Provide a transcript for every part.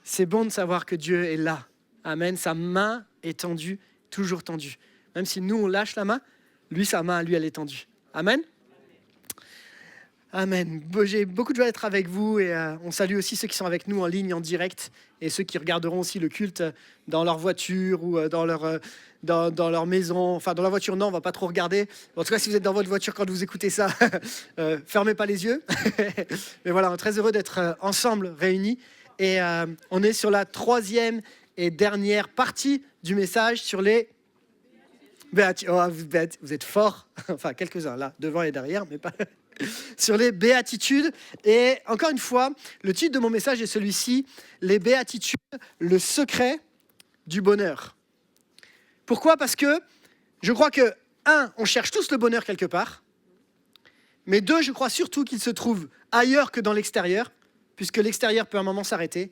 C'est bon de savoir que Dieu est là. Amen. Sa main est tendue, toujours tendue. Même si nous, on lâche la main, lui, sa main, lui, elle est tendue. Amen. Amen. J'ai beaucoup de joie d'être avec vous et on salue aussi ceux qui sont avec nous en ligne, en direct, et ceux qui regarderont aussi le culte dans leur voiture ou dans leur maison. Enfin, dans la voiture, non, on ne va pas trop regarder. En tout cas, si vous êtes dans votre voiture quand vous écoutez ça, fermez pas les yeux. Mais voilà, on est très heureux d'être ensemble, réunis. Et on est sur la 3e et dernière partie du message sur les béatitudes. Oh, vous êtes forts, enfin quelques-uns là, devant et derrière, mais pas sur les béatitudes. Et encore une fois, le titre de mon message est celui-ci, les béatitudes, le secret du bonheur. Pourquoi ? Parce que je crois que, 1, on cherche tous le bonheur quelque part, mais 2, je crois surtout qu'il se trouve ailleurs que dans l'extérieur, puisque l'extérieur peut à un moment s'arrêter,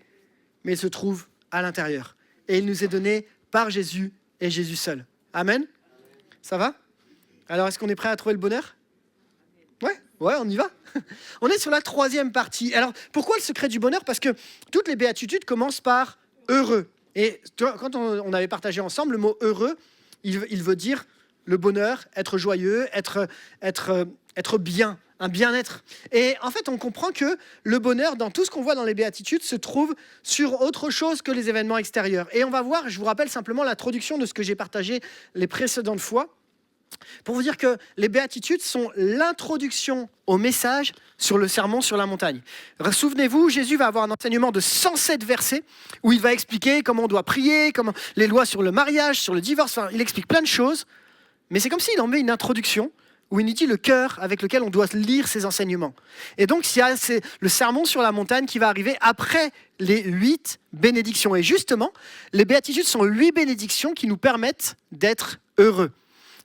mais il se trouve à l'intérieur. Et il nous est donné par Jésus et Jésus seul. Amen. Ça va ? Alors, est-ce qu'on est prêt à trouver le bonheur ? Ouais, on y va. On est sur la 3e partie. Alors, pourquoi le secret du bonheur ? Parce que toutes les béatitudes commencent par « heureux ». Et quand on avait partagé ensemble, le mot « heureux », il veut dire le bonheur, être joyeux, être bien, un bien-être. Et en fait, on comprend que le bonheur, dans tout ce qu'on voit dans les béatitudes, se trouve sur autre chose que les événements extérieurs. Et on va voir, je vous rappelle simplement l'introduction de ce que j'ai partagé les précédentes fois, pour vous dire que les béatitudes sont l'introduction au message sur le sermon sur la montagne. Souvenez-vous, Jésus va avoir un enseignement de 107 versets où il va expliquer comment on doit prier, comment les lois sur le mariage, sur le divorce, enfin, il explique plein de choses, mais c'est comme s'il en met une introduction où il nous dit le cœur avec lequel on doit lire ces enseignements. Et donc, c'est le sermon sur la montagne qui va arriver après les 8 bénédictions. Et justement, les béatitudes sont 8 bénédictions qui nous permettent d'être heureux.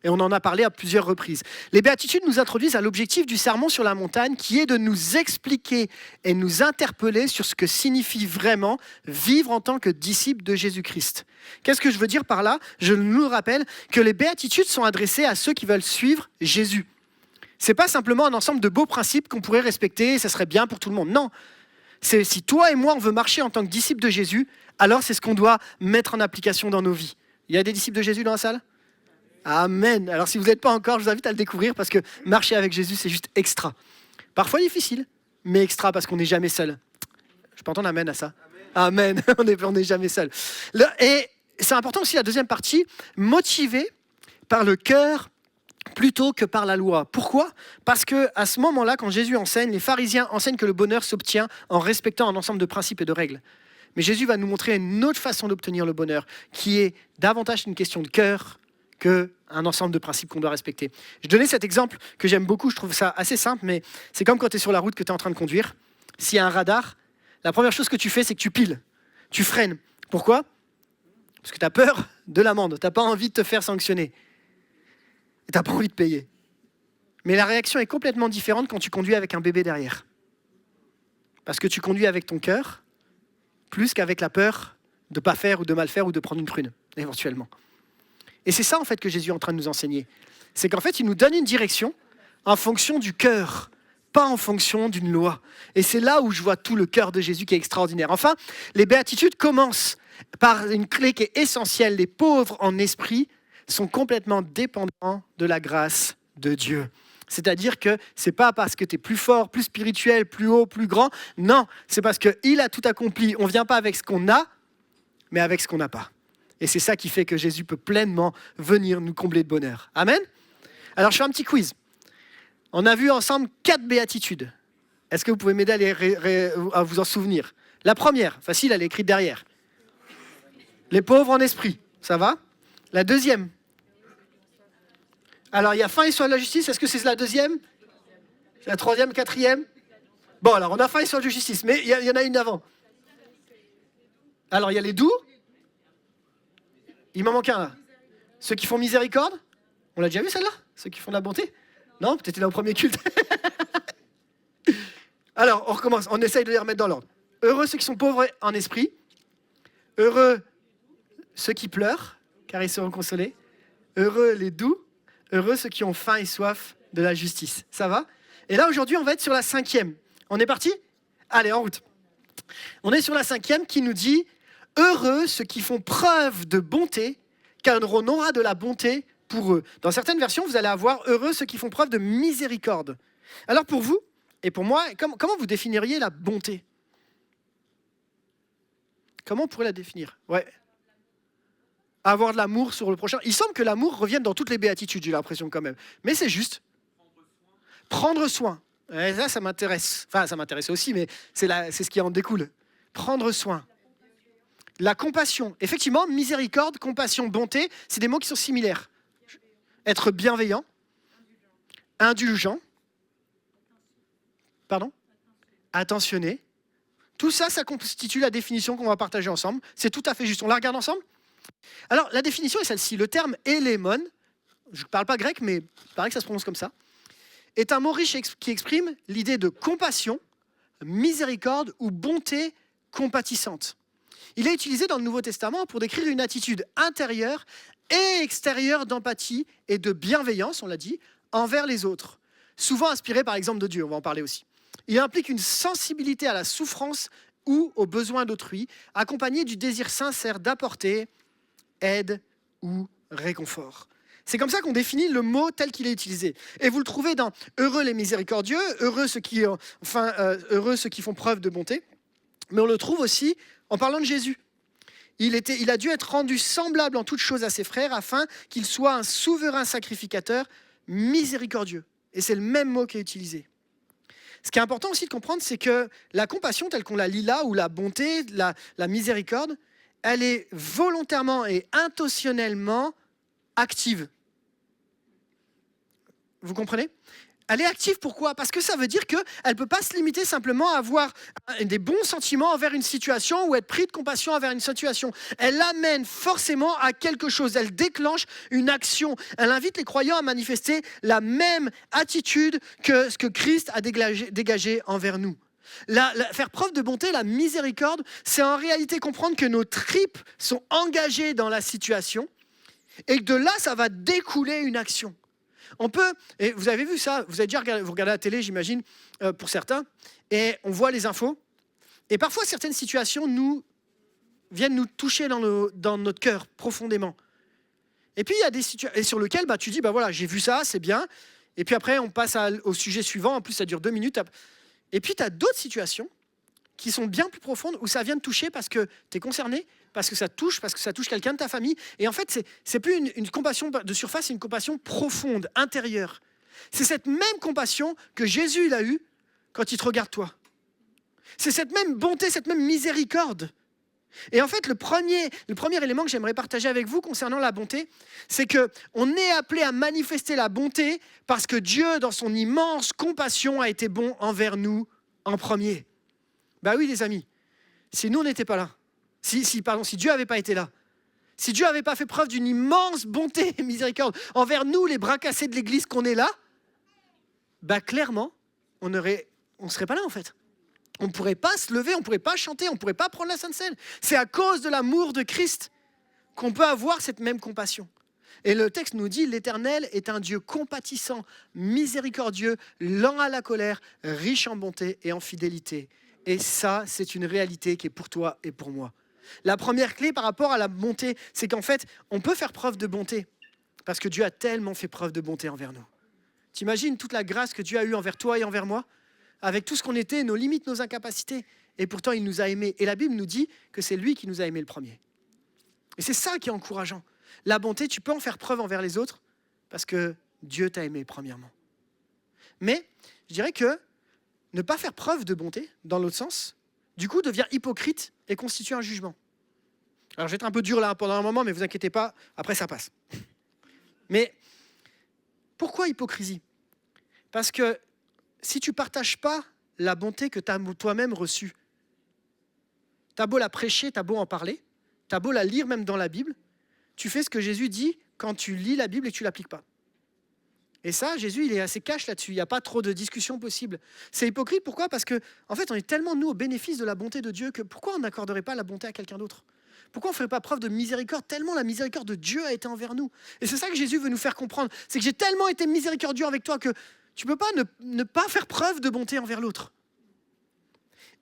Et on en a parlé à plusieurs reprises. Les béatitudes nous introduisent à l'objectif du sermon sur la montagne qui est de nous expliquer et nous interpeller sur ce que signifie vraiment vivre en tant que disciple de Jésus-Christ. Qu'est-ce que je veux dire par là ? Je nous rappelle que les béatitudes sont adressées à ceux qui veulent suivre Jésus. Ce n'est pas simplement un ensemble de beaux principes qu'on pourrait respecter, ça serait bien pour tout le monde. Non, c'est si toi et moi on veut marcher en tant que disciple de Jésus, alors c'est ce qu'on doit mettre en application dans nos vies. Il y a des disciples de Jésus dans la salle ? Amen. Alors si vous n'êtes pas encore, je vous invite à le découvrir parce que marcher avec Jésus, c'est juste extra. Parfois difficile, mais extra parce qu'on n'est jamais seul. Je peux entendre amen à ça ? Amen. On n'est jamais seul. Et c'est important aussi la deuxième partie, motivé par le cœur plutôt que par la loi. Pourquoi ? Parce qu'à ce moment-là, quand Jésus enseigne, les pharisiens enseignent que le bonheur s'obtient en respectant un ensemble de principes et de règles. Mais Jésus va nous montrer une autre façon d'obtenir le bonheur, qui est davantage une question de cœur qu'un ensemble de principes qu'on doit respecter. Je donnais cet exemple que j'aime beaucoup, je trouve ça assez simple, mais c'est comme quand tu es sur la route, que tu es en train de conduire. S'il y a un radar, la première chose que tu fais, c'est que tu piles, tu freines. Pourquoi ? Parce que tu as peur de l'amende, tu n'as pas envie de te faire sanctionner. Et tu n'as pas envie de payer. Mais la réaction est complètement différente quand tu conduis avec un bébé derrière. Parce que tu conduis avec ton cœur, plus qu'avec la peur de ne pas faire ou de mal faire ou de prendre une prune, éventuellement. Et c'est ça, en fait, que Jésus est en train de nous enseigner. C'est qu'en fait, il nous donne une direction en fonction du cœur, pas en fonction d'une loi. Et c'est là où je vois tout le cœur de Jésus qui est extraordinaire. Enfin, les béatitudes commencent par une clé qui est essentielle. Les pauvres en esprit sont complètement dépendants de la grâce de Dieu. C'est-à-dire que ce n'est pas parce que tu es plus fort, plus spirituel, plus haut, plus grand. Non, c'est parce qu'il a tout accompli. On ne vient pas avec ce qu'on a, mais avec ce qu'on n'a pas. Et c'est ça qui fait que Jésus peut pleinement venir nous combler de bonheur. Amen ? Alors, je fais un petit quiz. On a vu ensemble 4 béatitudes. Est-ce que vous pouvez m'aider à vous en souvenir ? La première, facile, elle est écrite derrière. Les pauvres en esprit, ça va ? La deuxième. Alors, il y a faim et soif de la justice. Est-ce que c'est la deuxième ? C'est la troisième, quatrième ? Bon, alors, on a faim et soif de justice, mais il y en a une avant. Alors, il y a les doux. Il m'en manque un là. Ceux qui font miséricorde. On l'a déjà vu celle-là ? Ceux qui font de la bonté ? Non ? Peut-être là au premier culte. Alors, on recommence. On essaye de les remettre dans l'ordre. Heureux ceux qui sont pauvres en esprit. Heureux ceux qui pleurent, car ils seront consolés. Heureux les doux. Heureux ceux qui ont faim et soif de la justice. Ça va ? Et là, aujourd'hui, on va être sur la 5e. On est parti ? Allez, en route. On est sur la 5e qui nous dit « Heureux ceux qui font preuve de bonté, car on aura de la bonté pour eux. » Dans certaines versions, vous allez avoir « Heureux ceux qui font preuve de miséricorde. » Alors pour vous et pour moi, comment vous définiriez la bonté ? Comment on pourrait la définir ? Ouais. Avoir de l'amour sur le prochain. Il semble que l'amour revienne dans toutes les béatitudes, j'ai l'impression quand même. Mais c'est juste. Prendre soin. Et là, ça m'intéresse. Enfin, ça m'intéresse aussi, mais c'est ce qui en découle. Prendre soin. La compassion. Effectivement, miséricorde, compassion, bonté, c'est des mots qui sont similaires. Être bienveillant, indulgent, pardon, attentionné. Tout ça, ça constitue la définition qu'on va partager ensemble. C'est tout à fait juste. On la regarde ensemble ? Alors, la définition est celle-ci. Le terme « élémon », je ne parle pas grec, mais il paraît que ça se prononce comme ça, est un mot riche qui exprime l'idée de compassion, miséricorde ou bonté compatissante. Il est utilisé dans le Nouveau Testament pour décrire une attitude intérieure et extérieure d'empathie et de bienveillance, on l'a dit, envers les autres, souvent inspiré par l'exemple de Dieu, on va en parler aussi. Il implique une sensibilité à la souffrance ou aux besoins d'autrui, accompagnée du désir sincère d'apporter aide ou réconfort. C'est comme ça qu'on définit le mot tel qu'il est utilisé. Et vous le trouvez dans « Heureux les miséricordieux »,« Heureux ceux qui font preuve de bonté ». Mais on le trouve aussi en parlant de Jésus. Il a dû être rendu semblable en toutes choses à ses frères afin qu'il soit un souverain sacrificateur miséricordieux. Et c'est le même mot qui est utilisé. Ce qui est important aussi de comprendre, c'est que la compassion telle qu'on la lit là, ou la bonté, la miséricorde, elle est volontairement et intentionnellement active. Vous comprenez ? Elle est active, pourquoi ? Parce que ça veut dire qu'elle ne peut pas se limiter simplement à avoir des bons sentiments envers une situation ou être pris de compassion envers une situation. Elle amène forcément à quelque chose, elle déclenche une action. Elle invite les croyants à manifester la même attitude que ce que Christ a dégagé envers nous. Faire preuve de bonté, la miséricorde, c'est en réalité comprendre que nos tripes sont engagées dans la situation et que de là, ça va découler une action. On peut, et vous avez vu ça, vous avez déjà regardez la télé, j'imagine, pour certains, et on voit les infos, et parfois certaines situations viennent nous toucher dans notre cœur profondément. Et puis il y a des situations sur lesquelles tu dis, voilà, j'ai vu ça, c'est bien, et puis après on passe au sujet suivant, en plus ça dure 2 minutes, et puis tu as d'autres situations qui sont bien plus profondes, où ça vient te toucher parce que tu es concerné, parce que ça touche quelqu'un de ta famille. Et en fait, c'est plus une compassion de surface, c'est une compassion profonde, intérieure. C'est cette même compassion que Jésus il a eue quand il te regarde toi. C'est cette même bonté, cette même miséricorde. Et en fait, le premier élément que j'aimerais partager avec vous concernant la bonté, c'est qu'on est appelé à manifester la bonté parce que Dieu, dans son immense compassion, a été bon envers nous en premier. Oui, les amis, si nous, on n'était pas là, si Dieu n'avait pas été là, si Dieu n'avait pas fait preuve d'une immense bonté et miséricorde envers nous, les bras cassés de l'église qu'on est là, clairement, on ne serait pas là en fait. On ne pourrait pas se lever, on ne pourrait pas chanter, on ne pourrait pas prendre la Sainte Seine. C'est à cause de l'amour de Christ qu'on peut avoir cette même compassion. Et le texte nous dit, l'Éternel est un Dieu compatissant, miséricordieux, lent à la colère, riche en bonté et en fidélité. Et ça, c'est une réalité qui est pour toi et pour moi. La première clé par rapport à la bonté, c'est qu'en fait, on peut faire preuve de bonté parce que Dieu a tellement fait preuve de bonté envers nous. T'imagines toute la grâce que Dieu a eue envers toi et envers moi, avec tout ce qu'on était, nos limites, nos incapacités. Et pourtant, il nous a aimés. Et la Bible nous dit que c'est lui qui nous a aimés le premier. Et c'est ça qui est encourageant. La bonté, tu peux en faire preuve envers les autres parce que Dieu t'a aimé premièrement. Mais je dirais que ne pas faire preuve de bonté, dans l'autre sens, du coup, devient hypocrite et constitue un jugement. Alors, je vais être un peu dur là pendant un moment, mais vous inquiétez pas, après ça passe. Mais pourquoi hypocrisie ? Parce que si tu ne partages pas la bonté que tu as toi-même reçue, tu as beau la prêcher, tu as beau en parler, tu as beau la lire même dans la Bible, tu fais ce que Jésus dit quand tu lis la Bible et que tu ne l'appliques pas. Et ça, Jésus, il est assez cash là-dessus. Il n'y a pas trop de discussion possible. C'est hypocrite, pourquoi ? Parce que, en fait, on est tellement, nous, au bénéfice de la bonté de Dieu que pourquoi on n'accorderait pas la bonté à quelqu'un d'autre ? Pourquoi on ne ferait pas preuve de miséricorde tellement la miséricorde de Dieu a été envers nous ? Et c'est ça que Jésus veut nous faire comprendre. C'est que j'ai tellement été miséricordieux avec toi que tu ne peux pas ne pas faire preuve de bonté envers l'autre.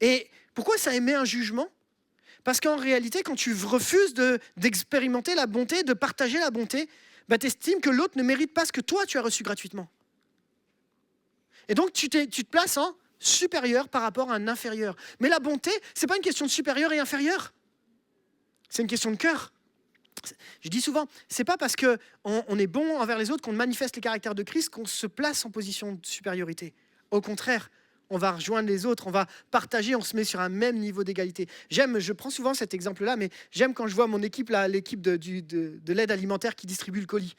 Et pourquoi ça émet un jugement ? Parce qu'en réalité, quand tu refuses d'expérimenter la bonté, de partager la bonté, bah, tu estimes que l'autre ne mérite pas ce que toi, tu as reçu gratuitement. Et donc, tu te places en supérieur par rapport à un inférieur. Mais la bonté, ce n'est pas une question de supérieur et inférieur. C'est une question de cœur. Je dis souvent, c'est pas parce qu'on est bon envers les autres, qu'on manifeste les caractères de Christ, qu'on se place en position de supériorité. Au contraire, on va rejoindre les autres, on va partager, on se met sur un même niveau d'égalité. Je prends souvent cet exemple-là, mais j'aime quand je vois mon équipe, l'équipe de l'aide alimentaire qui distribue le colis.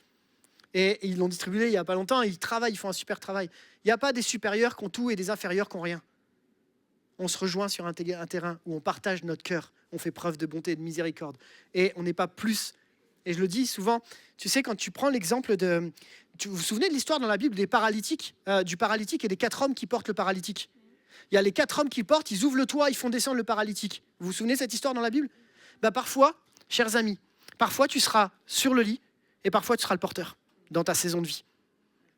Et ils l'ont distribué il n'y a pas longtemps, ils travaillent, ils font un super travail. Il n'y a pas des supérieurs qui ont tout et des inférieurs qui n'ont rien. On se rejoint sur un terrain où on partage notre cœur, on fait preuve de bonté et de miséricorde. Et on n'est pas plus. Et je le dis souvent, tu sais, quand tu prends l'exemple de... Vous vous souvenez de l'histoire dans la Bible des paralytiques, du paralytique et des 4 hommes qui portent le paralytique. Il y a les 4 hommes qui portent, ils ouvrent le toit, ils font descendre le paralytique. Vous vous souvenez de cette histoire dans la Bible ? Parfois, chers amis, parfois tu seras sur le lit et parfois tu seras le porteur dans ta saison de vie.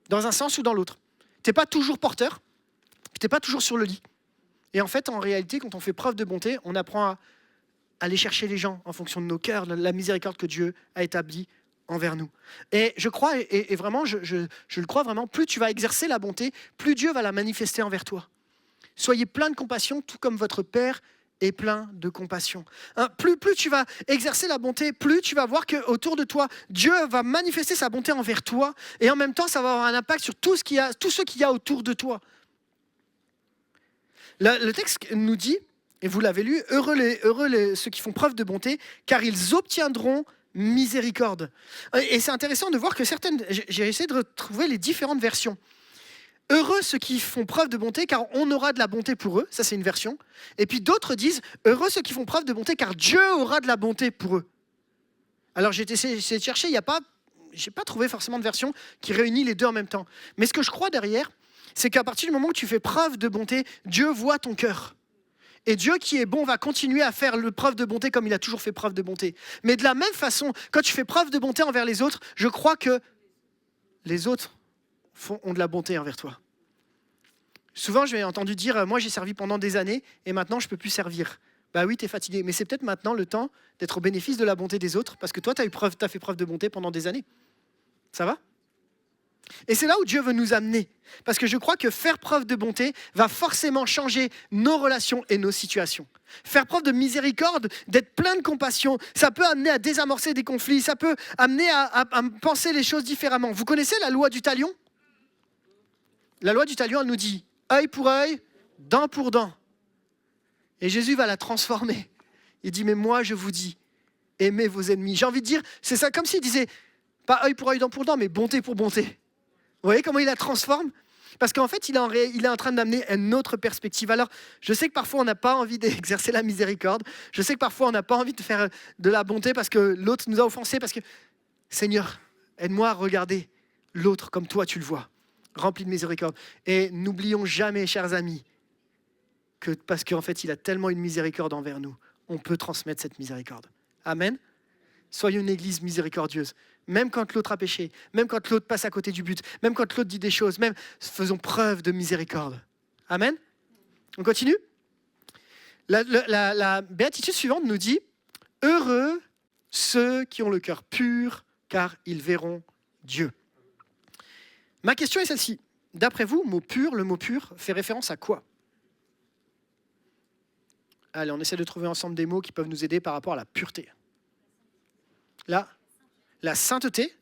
Dans un sens ou dans l'autre. Tu n'es pas toujours porteur, tu n'es pas toujours sur le lit. Et en fait, en réalité, quand on fait preuve de bonté, on apprend à aller chercher les gens en fonction de nos cœurs, la miséricorde que Dieu a établie envers nous. Et je crois, et vraiment, je le crois vraiment, plus tu vas exercer la bonté, plus Dieu va la manifester envers toi. Soyez plein de compassion, tout comme votre Père est plein de compassion. Plus tu vas exercer la bonté, plus tu vas voir qu'autour de toi, Dieu va manifester sa bonté envers toi, et en même temps, ça va avoir un impact sur tous ceux qu'il y a autour de toi. Le texte nous dit, et vous l'avez lu, heureux ceux qui font preuve de bonté, car ils obtiendront miséricorde. Et c'est intéressant de voir que j'ai essayé de retrouver les différentes versions. Heureux ceux qui font preuve de bonté, car on aura de la bonté pour eux. Ça, c'est une version. Et puis d'autres disent, heureux ceux qui font preuve de bonté, car Dieu aura de la bonté pour eux. Alors j'ai essayé de chercher, je n'ai pas trouvé forcément de version qui réunit les deux en même temps. Mais ce que je crois derrière, c'est qu'à partir du moment où tu fais preuve de bonté, Dieu voit ton cœur. Et Dieu qui est bon va continuer à faire preuve de bonté comme il a toujours fait preuve de bonté. Mais de la même façon, quand tu fais preuve de bonté envers les autres, je crois que les autres ont de la bonté envers toi. Souvent, j'ai entendu dire, moi j'ai servi pendant des années et maintenant je ne peux plus servir. Bah oui, tu es fatigué, mais c'est peut-être maintenant le temps d'être au bénéfice de la bonté des autres parce que toi, tu as fait preuve de bonté pendant des années. Ça va ? Et c'est là où Dieu veut nous amener. Parce que je crois que faire preuve de bonté va forcément changer nos relations et nos situations. Faire preuve de miséricorde, d'être plein de compassion, ça peut amener à désamorcer des conflits, ça peut amener à penser les choses différemment. Vous connaissez la loi du talion ? La loi du talion, elle nous dit œil pour œil, dent pour dent. Et Jésus va la transformer. Il dit, mais moi je vous dis, aimez vos ennemis. J'ai envie de dire, c'est ça comme s'il disait, pas œil pour œil, dent pour dent, mais bonté pour bonté. Vous voyez comment il la transforme ? Parce qu'en fait, il est en train d'amener une autre perspective. Alors, je sais que parfois, on n'a pas envie d'exercer la miséricorde. Je sais que parfois, on n'a pas envie de faire de la bonté parce que l'autre nous a offensés. Parce que, Seigneur, aide-moi à regarder l'autre comme toi, tu le vois, rempli de miséricorde. Et n'oublions jamais, chers amis, que parce qu'en fait, il a tellement une miséricorde envers nous, on peut transmettre cette miséricorde. Amen. Soyons une église miséricordieuse. Même quand l'autre a péché, même quand l'autre passe à côté du but, même quand l'autre dit des choses, même faisons preuve de miséricorde. Amen. On continue ? La béatitude suivante nous dit « Heureux ceux qui ont le cœur pur, car ils verront Dieu. » Ma question est celle-ci. D'après vous, le mot pur fait référence à quoi ? Allez, on essaie de trouver ensemble des mots qui peuvent nous aider par rapport à la pureté. La sainteté,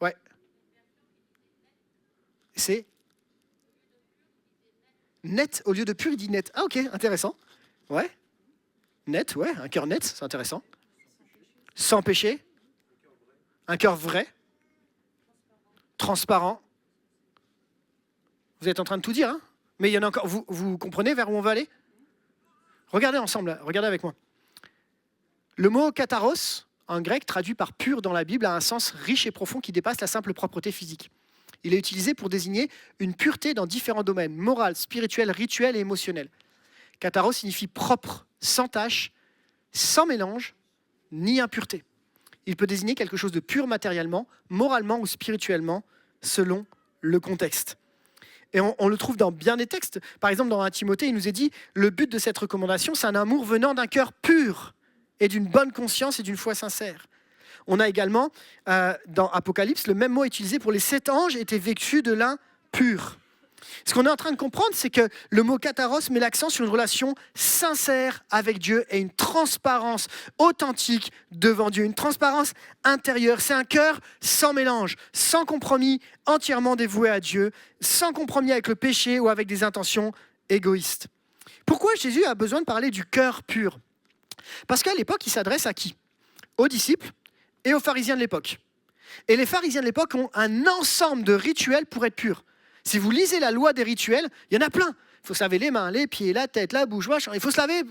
ouais. C'est net, au lieu de pur, il dit net. Ah ok, intéressant. Ouais. Net, ouais, un cœur net, c'est intéressant. Sans péché. Un cœur vrai. Transparent. Vous êtes en train de tout dire, hein ? Mais il y en a encore. Vous comprenez vers où on va aller ? Regardez ensemble, là. Regardez avec moi. Le mot kataros, en grec, traduit par pur dans la Bible, a un sens riche et profond qui dépasse la simple propreté physique. Il est utilisé pour désigner une pureté dans différents domaines, moral, spirituel, rituel et émotionnel. Kataros signifie propre, sans tache, sans mélange, ni impureté. Il peut désigner quelque chose de pur matériellement, moralement ou spirituellement, selon le contexte. Et on le trouve dans bien des textes. Par exemple, dans 1 Timothée, il nous est dit, le but de cette recommandation, c'est un amour venant d'un cœur pur et d'une bonne conscience et d'une foi sincère. On a également, dans Apocalypse, le même mot utilisé pour les 7 anges étaient vêtus de lin pur. Ce qu'on est en train de comprendre, c'est que le mot kataros met l'accent sur une relation sincère avec Dieu et une transparence authentique devant Dieu, une transparence intérieure. C'est un cœur sans mélange, sans compromis, entièrement dévoué à Dieu, sans compromis avec le péché ou avec des intentions égoïstes. Pourquoi Jésus a besoin de parler du cœur pur ? Parce qu'à l'époque, il s'adresse à qui ? Aux disciples et aux pharisiens de l'époque. Et les pharisiens de l'époque ont un ensemble de rituels pour être purs. Si vous lisez la loi des rituels, il y en a plein. Il faut se laver les mains, les pieds, la tête, la bouche, machin. Il faut se laver.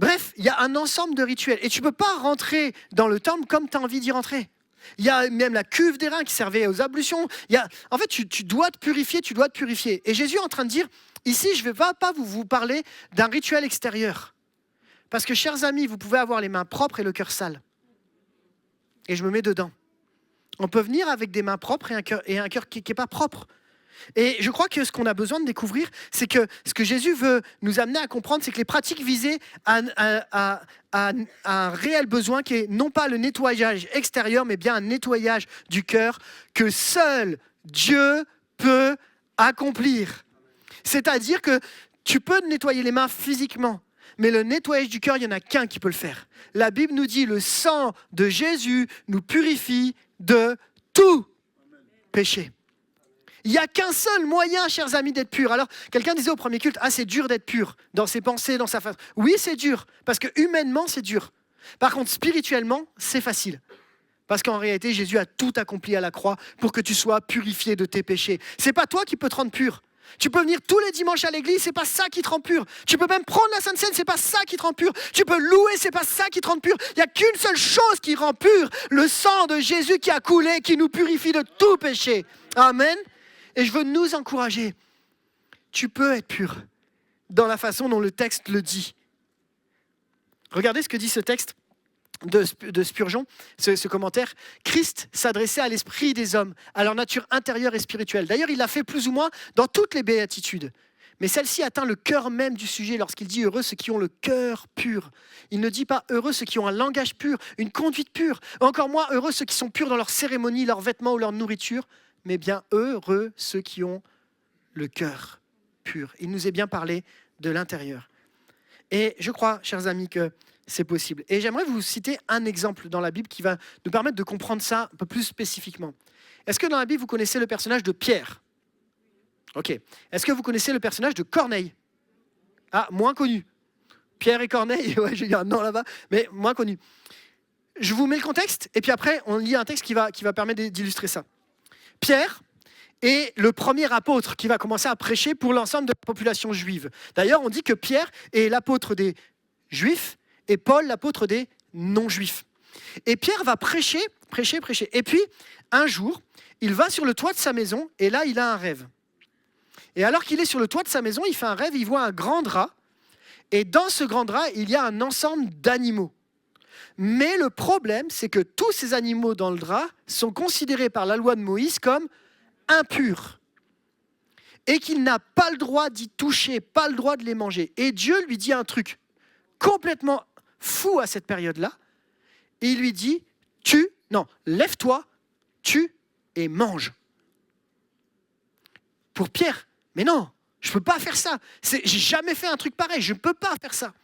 Bref, il y a un ensemble de rituels. Et tu ne peux pas rentrer dans le temple comme tu as envie d'y rentrer. Il y a même la cuve d'airain qui servait aux ablutions. En fait, tu dois te purifier, tu dois te purifier. Et Jésus est en train de dire, ici, je ne vais pas vous parler d'un rituel extérieur. Parce que, chers amis, vous pouvez avoir les mains propres et le cœur sale. Et je me mets dedans. On peut venir avec des mains propres et un cœur qui n'est pas propre. Et je crois que ce qu'on a besoin de découvrir, c'est que ce que Jésus veut nous amener à comprendre, c'est que les pratiques visées à un réel besoin qui est non pas le nettoyage extérieur, mais bien un nettoyage du cœur que seul Dieu peut accomplir. C'est-à-dire que tu peux nettoyer les mains physiquement, mais le nettoyage du cœur, il n'y en a qu'un qui peut le faire. La Bible nous dit, le sang de Jésus nous purifie de tout péché. Il n'y a qu'un seul moyen, chers amis, d'être pur. Alors, quelqu'un disait au premier culte, c'est dur d'être pur dans ses pensées, dans sa façon. Oui, c'est dur, parce que humainement, c'est dur. Par contre, spirituellement, c'est facile. Parce qu'en réalité, Jésus a tout accompli à la croix pour que tu sois purifié de tes péchés. C'est pas toi qui peux te rendre pur. Tu peux venir tous les dimanches à l'église, c'est pas ça qui te rend pur. Tu peux même prendre la Sainte Seine, c'est pas ça qui te rend pur. Tu peux louer, c'est pas ça qui te rend pur. Il n'y a qu'une seule chose qui rend pur, le sang de Jésus qui a coulé, qui nous purifie de tout péché. Amen. Et je veux nous encourager. Tu peux être pur dans la façon dont le texte le dit. Regardez ce que dit ce texte de Spurgeon, ce commentaire. Christ s'adressait à l'esprit des hommes, à leur nature intérieure et spirituelle. D'ailleurs, il l'a fait plus ou moins dans toutes les béatitudes. Mais celle-ci atteint le cœur même du sujet lorsqu'il dit « heureux ceux qui ont le cœur pur ». Il ne dit pas « heureux ceux qui ont un langage pur, une conduite pure ». Encore moins « heureux ceux qui sont purs dans leur cérémonie, leurs vêtements ou leur nourriture ». Mais bien heureux ceux qui ont le cœur pur. Il nous est bien parlé de l'intérieur. Et je crois, chers amis, que c'est possible. Et j'aimerais vous citer un exemple dans la Bible qui va nous permettre de comprendre ça un peu plus spécifiquement. Est-ce que dans la Bible, vous connaissez le personnage de Pierre ? Ok. Est-ce que vous connaissez le personnage de Corneille ? Moins connu. Pierre et Corneille, ouais, j'ai dit un nom là-bas, mais moins connu. Je vous mets le contexte, et puis après, on lit un texte qui va permettre d'illustrer ça. Pierre est le premier apôtre qui va commencer à prêcher pour l'ensemble de la population juive. D'ailleurs, on dit que Pierre est l'apôtre des Juifs et Paul l'apôtre des non-Juifs. Et Pierre va prêcher. Et puis, un jour, il va sur le toit de sa maison et là, il a un rêve. Et alors qu'il est sur le toit de sa maison, il fait un rêve, il voit un grand drap. Et dans ce grand drap, il y a un ensemble d'animaux. Mais le problème, c'est que tous ces animaux dans le drap sont considérés par la loi de Moïse comme impurs. Et qu'il n'a pas le droit d'y toucher, pas le droit de les manger. Et Dieu lui dit un truc complètement fou à cette période-là. Et il lui dit, lève-toi, tue et mange. Pour Pierre, mais non, je ne peux pas faire ça. J'ai jamais fait un truc pareil, je ne peux pas faire ça.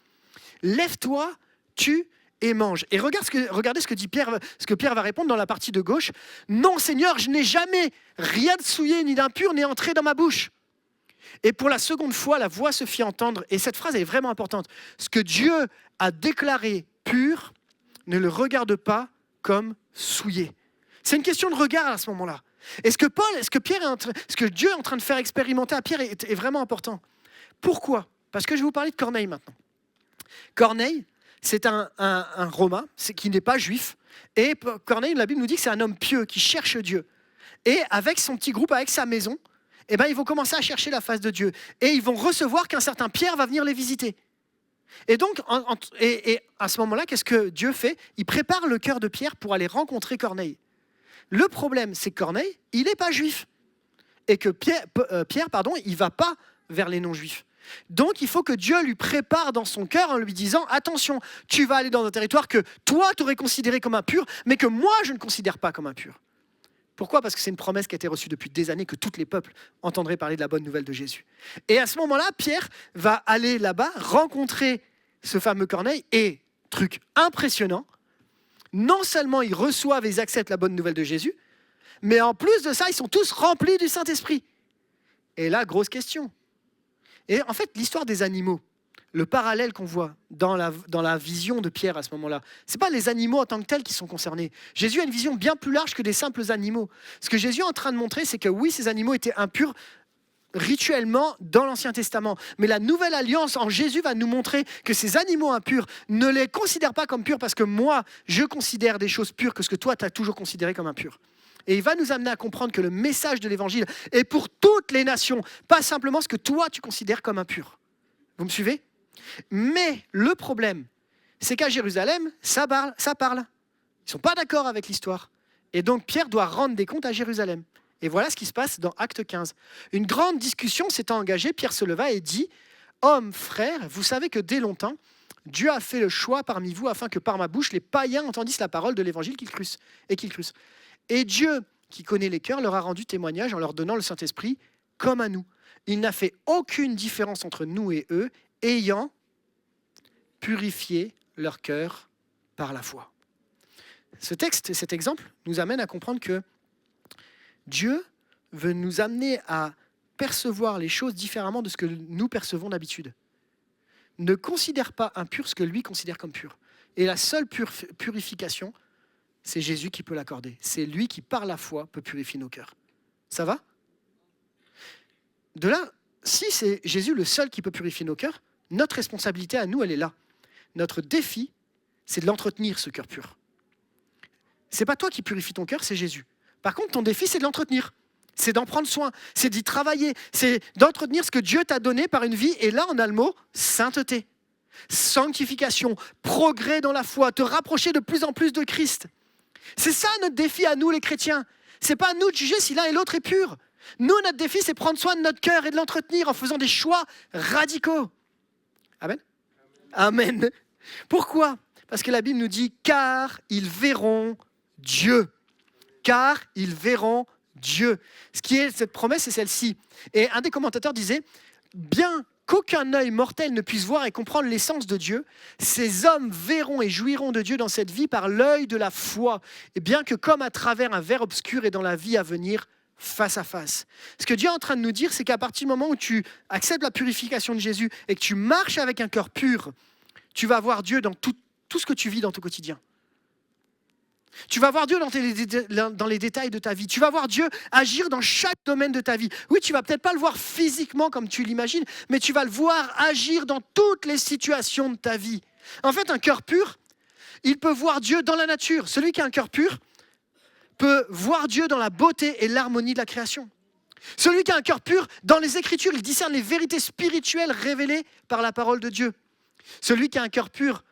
Lève-toi, tue et mange. Et regardez ce que dit Pierre, ce que Pierre va répondre dans la partie de gauche. Non, Seigneur, je n'ai jamais rien de souillé ni d'impur n'est entré dans ma bouche. Et pour la seconde fois, la voix se fit entendre. Et cette phrase est vraiment importante. Ce que Dieu a déclaré pur, ne le regarde pas comme souillé. C'est une question de regard à ce moment-là. Et ce que Dieu est en train de faire expérimenter à Pierre est vraiment important. Pourquoi ? Parce que je vais vous parler de Corneille maintenant. Corneille, c'est un Romain qui n'est pas juif. Et Corneille, la Bible nous dit que c'est un homme pieux qui cherche Dieu. Et avec son petit groupe, avec sa maison, ils vont commencer à chercher la face de Dieu. Et ils vont recevoir qu'un certain Pierre va venir les visiter. Et donc, à ce moment-là, qu'est-ce que Dieu fait ? Il prépare le cœur de Pierre pour aller rencontrer Corneille. Le problème, c'est que Corneille, il n'est pas juif. et que Pierre, il ne va pas vers les non-juifs. Donc il faut que Dieu lui prépare dans son cœur en lui disant « Attention, tu vas aller dans un territoire que toi, tu aurais considéré comme impur, mais que moi, je ne considère pas comme impur. » Pourquoi ? Parce que c'est une promesse qui a été reçue depuis des années, que tous les peuples entendraient parler de la bonne nouvelle de Jésus. Et à ce moment-là, Pierre va aller là-bas, rencontrer ce fameux Corneille, et, truc impressionnant, non seulement ils reçoivent et ils acceptent la bonne nouvelle de Jésus, mais en plus de ça, ils sont tous remplis du Saint-Esprit. Et là, grosse question. Et en fait, l'histoire des animaux, le parallèle qu'on voit dans la vision de Pierre à ce moment-là, ce n'est pas les animaux en tant que tels qui sont concernés. Jésus a une vision bien plus large que des simples animaux. Ce que Jésus est en train de montrer, c'est que oui, ces animaux étaient impurs rituellement dans l'Ancien Testament. Mais la nouvelle alliance en Jésus va nous montrer que ces animaux impurs ne les considèrent pas comme purs parce que moi, je considère des choses pures que ce que toi, tu as toujours considéré comme impur. Et il va nous amener à comprendre que le message de l'Évangile est pour toutes les nations, pas simplement ce que toi, tu considères comme impur. Vous me suivez ? Mais le problème, c'est qu'à Jérusalem, ça parle. Ils ne sont pas d'accord avec l'histoire. Et donc Pierre doit rendre des comptes à Jérusalem. Et voilà ce qui se passe dans Acte 15. Une grande discussion s'étant engagée, Pierre se leva et dit « Hommes, frères, vous savez que dès longtemps, Dieu a fait le choix parmi vous afin que par ma bouche, les païens entendissent la parole de l'Évangile qu'ils crussent. Et Dieu, qui connaît les cœurs, leur a rendu témoignage en leur donnant le Saint-Esprit comme à nous. Il n'a fait aucune différence entre nous et eux, ayant purifié leur cœur par la foi. » Ce texte et cet exemple nous amènent à comprendre que Dieu veut nous amener à percevoir les choses différemment de ce que nous percevons d'habitude. Ne considère pas impur ce que lui considère comme pur. Et la seule purification, c'est Jésus qui peut l'accorder. C'est lui qui, par la foi, peut purifier nos cœurs. Ça va ? De là, si c'est Jésus le seul qui peut purifier nos cœurs, notre responsabilité à nous, elle est là. Notre défi, c'est de l'entretenir, ce cœur pur. C'est pas toi qui purifies ton cœur, c'est Jésus. Par contre, ton défi, c'est de l'entretenir. C'est d'en prendre soin, c'est d'y travailler, c'est d'entretenir ce que Dieu t'a donné par une vie. Et là, on a le mot sainteté, sanctification, progrès dans la foi, te rapprocher de plus en plus de Christ. C'est ça notre défi à nous, les chrétiens. C'est pas à nous de juger si l'un et l'autre est pur. Nous, notre défi, c'est prendre soin de notre cœur et de l'entretenir en faisant des choix radicaux. Amen. Amen. Pourquoi ? Parce que la Bible nous dit « car ils verront Dieu ». Car ils verront Dieu. Ce qui est cette promesse, c'est celle-ci. Et un des commentateurs disait « bien qu'aucun œil mortel ne puisse voir et comprendre l'essence de Dieu, ces hommes verront et jouiront de Dieu dans cette vie par l'œil de la foi, et bien que comme à travers un verre obscur et dans la vie à venir, face à face. » Ce que Dieu est en train de nous dire, c'est qu'à partir du moment où tu acceptes la purification de Jésus et que tu marches avec un cœur pur, tu vas voir Dieu dans tout ce que tu vis dans ton quotidien. Tu vas voir Dieu dans les détails de ta vie. Tu vas voir Dieu agir dans chaque domaine de ta vie. Oui, tu vas peut-être pas le voir physiquement comme tu l'imagines, mais tu vas le voir agir dans toutes les situations de ta vie. En fait, un cœur pur, il peut voir Dieu dans la nature. Celui qui a un cœur pur peut voir Dieu dans la beauté et l'harmonie de la création. Celui qui a un cœur pur, dans les Écritures, il discerne les vérités spirituelles révélées par la parole de Dieu. Celui qui a un cœur pur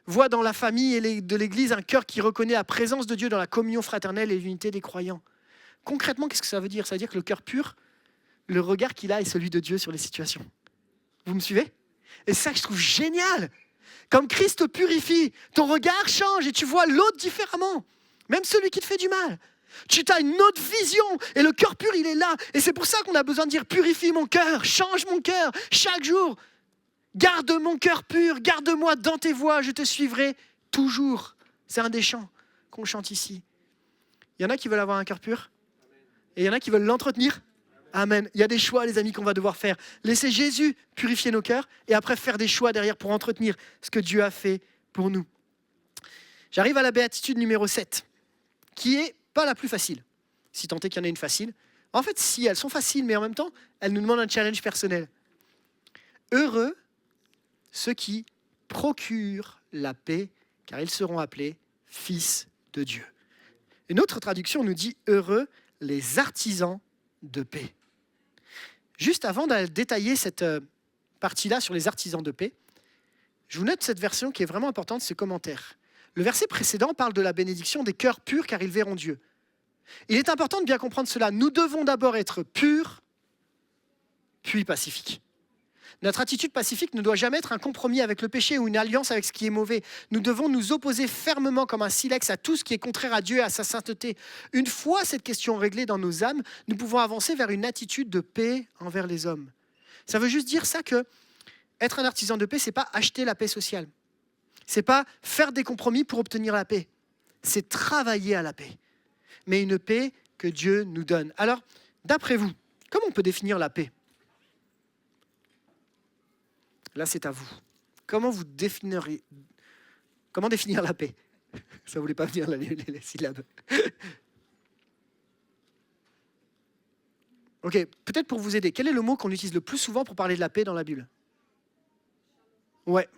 voit dans la famille et de l'Église un cœur qui reconnaît la présence de Dieu dans la communion fraternelle et l'unité des croyants. Concrètement, qu'est-ce que ça veut dire ? Ça veut dire que le cœur pur, le regard qu'il a est celui de Dieu sur les situations. Vous me suivez ? Et c'est ça que je trouve génial. Comme Christ te purifie, ton regard change et tu vois l'autre différemment. Même celui qui te fait du mal. Tu as une autre vision et le cœur pur, il est là. Et c'est pour ça qu'on a besoin de dire « purifie mon cœur, change mon cœur chaque jour ». Garde mon cœur pur, garde-moi dans tes voies, je te suivrai toujours. C'est un des chants qu'on chante ici. Il y en a qui veulent avoir un cœur pur et il y en a qui veulent l'entretenir. Amen. Il y a des choix, les amis, qu'on va devoir faire. Laisser Jésus purifier nos cœurs et après faire des choix derrière pour entretenir ce que Dieu a fait pour nous. J'arrive à la béatitude numéro 7, qui est pas la plus facile, si tant est qu'il y en ait une facile. En fait, si, elles sont faciles, mais en même temps, elles nous demandent un challenge personnel. Heureux ceux qui procurent la paix, car ils seront appelés fils de Dieu. Une autre traduction nous dit « heureux les artisans de paix ». Juste avant de détailler cette partie-là sur les artisans de paix, je vous note cette version qui est vraiment importante, ce commentaire. Le verset précédent parle de la bénédiction des cœurs purs, car ils verront Dieu. Il est important de bien comprendre cela. Nous devons d'abord être purs, puis pacifiques. Notre attitude pacifique ne doit jamais être un compromis avec le péché ou une alliance avec ce qui est mauvais. Nous devons nous opposer fermement comme un silex à tout ce qui est contraire à Dieu et à sa sainteté. Une fois cette question réglée dans nos âmes, nous pouvons avancer vers une attitude de paix envers les hommes. Ça veut juste dire ça que être un artisan de paix, c'est pas acheter la paix sociale. C'est pas faire des compromis pour obtenir la paix. C'est travailler à la paix. Mais une paix que Dieu nous donne. Alors, d'après vous, comment on peut définir la paix ? Là, c'est à vous. Comment définir la paix ? Ça ne voulait pas venir les syllabes. Ok, peut-être pour vous aider. Quel est le mot qu'on utilise le plus souvent pour parler de la paix dans la Bible ? Ouais,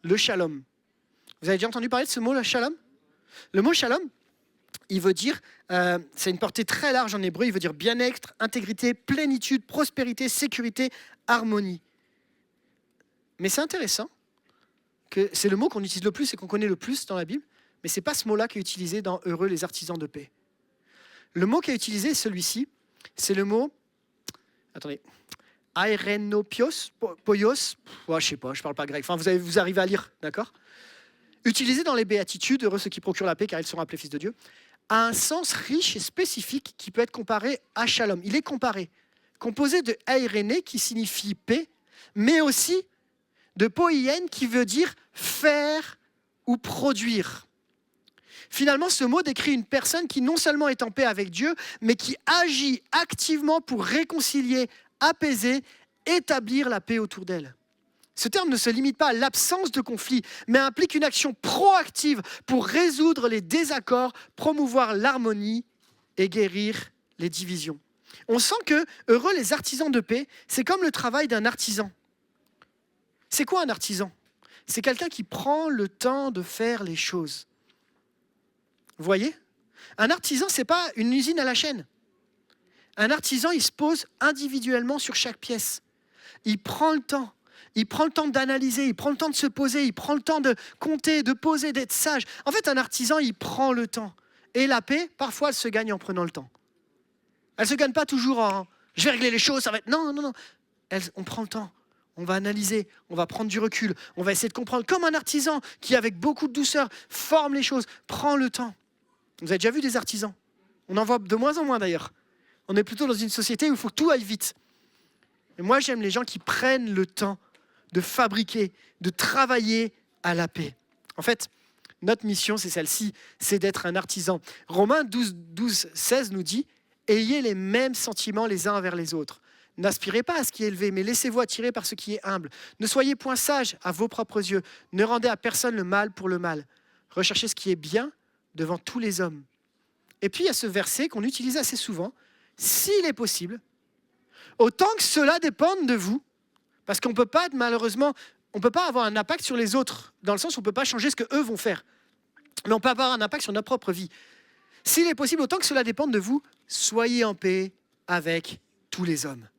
le shalom. Vous avez déjà entendu parler de ce mot, le shalom ? Le mot shalom, il veut dire, c'est une portée très large en hébreu, il veut dire bien-être, intégrité, plénitude, prospérité, sécurité, harmonie. Mais c'est intéressant que c'est le mot qu'on utilise le plus et qu'on connaît le plus dans la Bible, mais ce n'est pas ce mot-là qui est utilisé dans « Heureux les artisans de paix ». Le mot qui est utilisé, celui-ci, c'est le mot, attendez, airenopios, poios, je sais pas, je parle pas grec, enfin vous arrivez à lire, d'accord ? Utilisé dans les béatitudes, heureux ceux qui procurent la paix car ils seront appelés fils de Dieu, a un sens riche et spécifique qui peut être comparé à shalom. Il est composé de airene qui signifie paix, mais aussi de poïen qui veut dire faire ou produire. Finalement, ce mot décrit une personne qui non seulement est en paix avec Dieu, mais qui agit activement pour réconcilier, apaiser, établir la paix autour d'elle. Ce terme ne se limite pas à l'absence de conflit, mais implique une action proactive pour résoudre les désaccords, promouvoir l'harmonie et guérir les divisions. On sent que, heureux les artisans de paix, c'est comme le travail d'un artisan. C'est quoi un artisan ? C'est quelqu'un qui prend le temps de faire les choses. Vous voyez ? Un artisan, ce n'est pas une usine à la chaîne. Un artisan, il se pose individuellement sur chaque pièce. Il prend le temps. Il prend le temps d'analyser, il prend le temps de se poser, il prend le temps de compter, de poser, d'être sage. En fait, un artisan, il prend le temps. Et la paix, parfois, elle se gagne en prenant le temps. Elle ne se gagne pas toujours en « je vais régler les choses, ça va être… » Non. On prend le temps. On va analyser, on va prendre du recul, on va essayer de comprendre comme un artisan qui, avec beaucoup de douceur, forme les choses, prend le temps. Vous avez déjà vu des artisans ? On en voit de moins en moins d'ailleurs. On est plutôt dans une société où il faut que tout aille vite. Et moi, j'aime les gens qui prennent le temps de fabriquer, de travailler à la paix. En fait, notre mission, c'est celle-ci, c'est d'être un artisan. Romains 12, 16 nous dit « Ayez les mêmes sentiments les uns envers les autres. N'aspirez pas à ce qui est élevé, mais laissez-vous attirer par ce qui est humble. Ne soyez point sages à vos propres yeux. Ne rendez à personne le mal pour le mal. Recherchez ce qui est bien devant tous les hommes. » Et puis, il y a ce verset qu'on utilise assez souvent. « S'il est possible, autant que cela dépende de vous. » Parce qu'on ne peut pas, malheureusement, on ne peut pas avoir un impact sur les autres, dans le sens où on ne peut pas changer ce qu'eux vont faire. Mais on peut avoir un impact sur notre propre vie. S'il est possible, autant que cela dépende de vous, soyez en paix avec tous les hommes.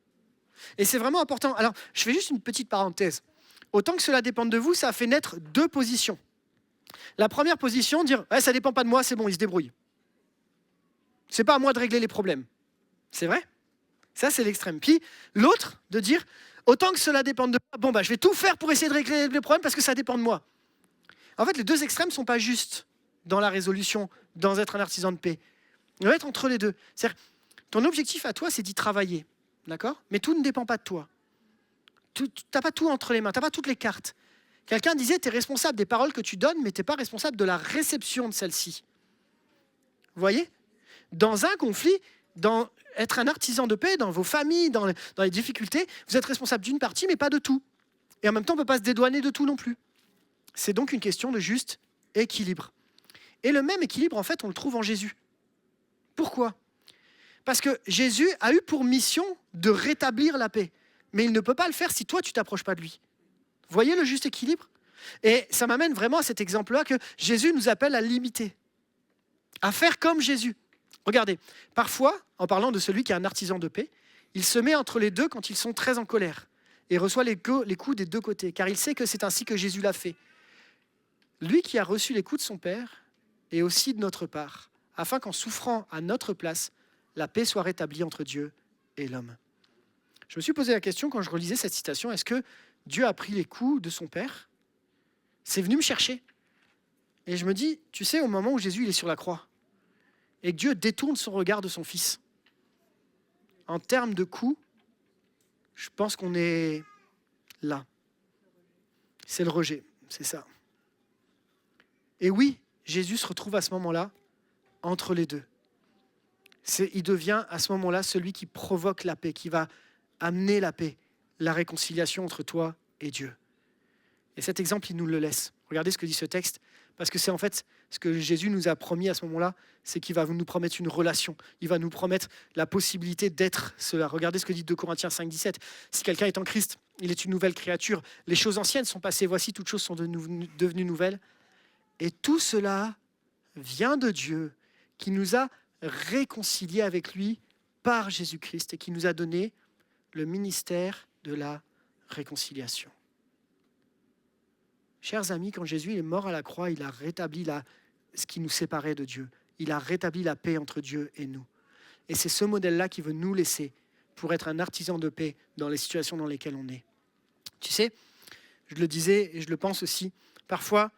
Et c'est vraiment important. Alors, je fais juste une petite parenthèse. Autant que cela dépende de vous, ça a fait naître deux positions. La première position, dire « ça ne dépend pas de moi, c'est bon, il se débrouille. C'est pas à moi de régler les problèmes. » C'est vrai ? Ça, c'est l'extrême. Puis l'autre, de dire « autant que cela dépend de moi, je vais tout faire pour essayer de régler les problèmes parce que ça dépend de moi. » En fait, les deux extrêmes ne sont pas justes dans la résolution, dans être un artisan de paix. Il doit être entre les deux. C'est-à-dire, ton objectif à toi, c'est d'y travailler. D'accord ? Mais tout ne dépend pas de toi. Tu n'as pas tout entre les mains, tu n'as pas toutes les cartes. Quelqu'un disait, tu es responsable des paroles que tu donnes, mais tu n'es pas responsable de la réception de celles-ci. Vous voyez ? Dans un conflit, dans être un artisan de paix, dans vos familles, dans les difficultés, vous êtes responsable d'une partie, mais pas de tout. Et en même temps, on ne peut pas se dédouaner de tout non plus. C'est donc une question de juste équilibre. Et le même équilibre, en fait, on le trouve en Jésus. Pourquoi ? Parce que Jésus a eu pour mission de rétablir la paix. Mais il ne peut pas le faire si toi, tu ne t'approches pas de lui. Vous voyez le juste équilibre ? Et ça m'amène vraiment à cet exemple-là que Jésus nous appelle à l'imiter, à faire comme Jésus. Regardez, parfois, en parlant de celui qui est un artisan de paix, il se met entre les deux quand ils sont très en colère et reçoit les coups des deux côtés, car il sait que c'est ainsi que Jésus l'a fait. Lui qui a reçu les coups de son Père et aussi de notre part afin qu'en souffrant à notre place, la paix soit rétablie entre Dieu et l'homme. Je me suis posé la question quand je relisais cette citation, est-ce que Dieu a pris les coups de son Père ? C'est venu me chercher. Et je me dis, tu sais, au moment où Jésus il est sur la croix, et que Dieu détourne son regard de son Fils, en termes de coups, je pense qu'on est là. C'est le rejet, c'est ça. Et oui, Jésus se retrouve à ce moment-là entre les deux. Il devient à ce moment-là celui qui provoque la paix, qui va amener la paix, la réconciliation entre toi et Dieu. Et cet exemple, il nous le laisse. Regardez ce que dit ce texte, parce que c'est en fait ce que Jésus nous a promis à ce moment-là, c'est qu'il va nous promettre une relation. Il va nous promettre la possibilité d'être cela. Regardez ce que dit 2 Corinthiens 5, 17. Si quelqu'un est en Christ, il est une nouvelle créature. Les choses anciennes sont passées, voici, toutes choses sont devenues nouvelles. Et tout cela vient de Dieu, qui nous a réconciliés avec lui par Jésus-Christ et qui nous a donné le ministère de la réconciliation. Chers amis, quand Jésus est mort à la croix, il a rétabli ce qui nous séparait de Dieu. Il a rétabli la paix entre Dieu et nous. Et c'est ce modèle-là qui veut nous laisser pour être un artisan de paix dans les situations dans lesquelles on est. Tu sais, je le disais et je le pense aussi, parfois